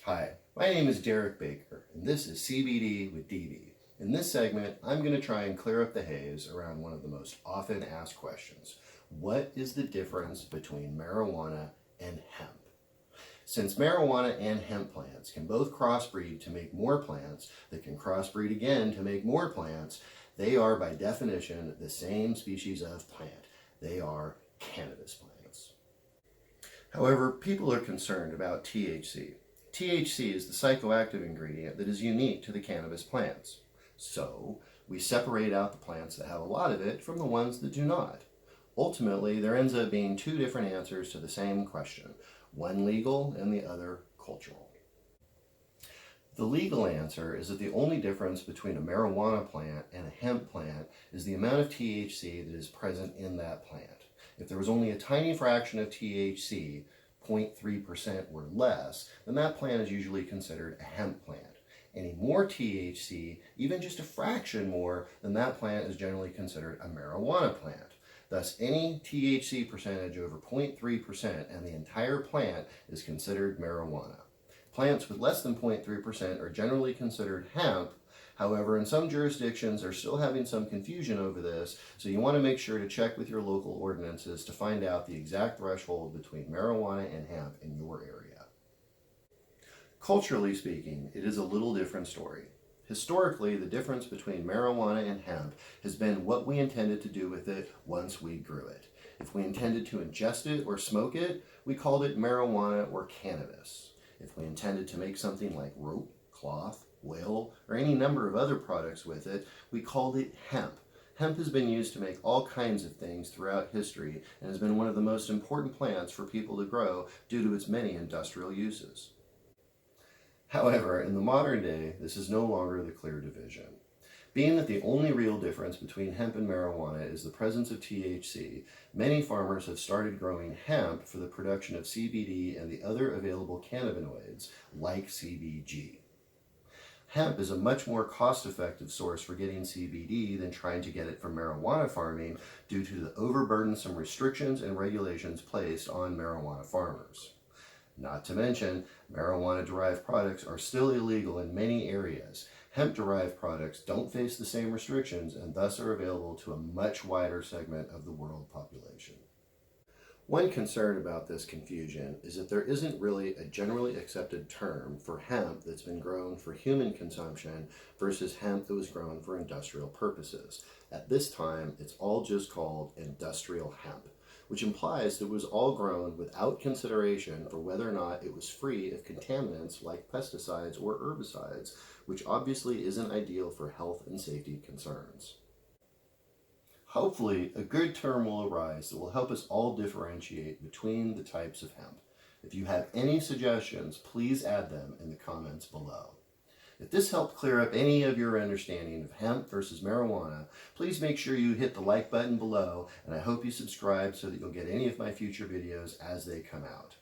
Hi, my name is Derek Baker, and this is CBD with DB. In this segment, I'm going to try and clear up the haze around one of the most often asked questions. What is the difference between marijuana and hemp? Since marijuana and hemp plants can both crossbreed to make more plants that can crossbreed again to make more plants, they are by definition the same species of plant. They are cannabis plants. However, people are concerned about THC. THC is the psychoactive ingredient that is unique to the cannabis plants. So, we separate out the plants that have a lot of it from the ones that do not. Ultimately, there ends up being two different answers to the same question, one legal and the other cultural. The legal answer is that the only difference between a marijuana plant and a hemp plant is the amount of THC that is present in that plant. If there was only a tiny fraction of THC, 0.3% or less, then that plant is usually considered a hemp plant. Any more THC, even just a fraction more, then that plant is generally considered a marijuana plant. Thus, any THC percentage over 0.3% and the entire plant is considered marijuana. Plants with less than 0.3% are generally considered hemp. However, in some jurisdictions they're still having some confusion over this, so you want to make sure to check with your local ordinances to find out the exact threshold between marijuana and hemp in your area. Culturally speaking, it is a little different story. Historically, the difference between marijuana and hemp has been what we intended to do with it once we grew it. If we intended to ingest it or smoke it, we called it marijuana or cannabis. If we intended to make something like rope, cloth, oil, or any number of other products with it, we called it hemp. Hemp has been used to make all kinds of things throughout history and has been one of the most important plants for people to grow due to its many industrial uses. However, in the modern day, this is no longer the clear division. Being that the only real difference between hemp and marijuana is the presence of THC, many farmers have started growing hemp for the production of CBD and the other available cannabinoids, like CBG. Hemp is a much more cost-effective source for getting CBD than trying to get it from marijuana farming due to the overburdensome restrictions and regulations placed on marijuana farmers. Not to mention, marijuana-derived products are still illegal in many areas. Hemp-derived products don't face the same restrictions and thus are available to a much wider segment of the world population. One concern about this confusion is that there isn't really a generally accepted term for hemp that's been grown for human consumption versus hemp that was grown for industrial purposes. At this time, it's all just called industrial hemp, which implies that it was all grown without consideration for whether or not it was free of contaminants like pesticides or herbicides, which obviously isn't ideal for health and safety concerns. Hopefully, a good term will arise that will help us all differentiate between the types of hemp. If you have any suggestions, please add them in the comments below. If this helped clear up any of your understanding of hemp versus marijuana, please make sure you hit the like button below, and I hope you subscribe so that you'll get any of my future videos as they come out.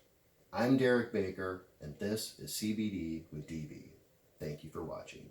I'm Derek Baker, and this is CBD with DB. Thank you for watching.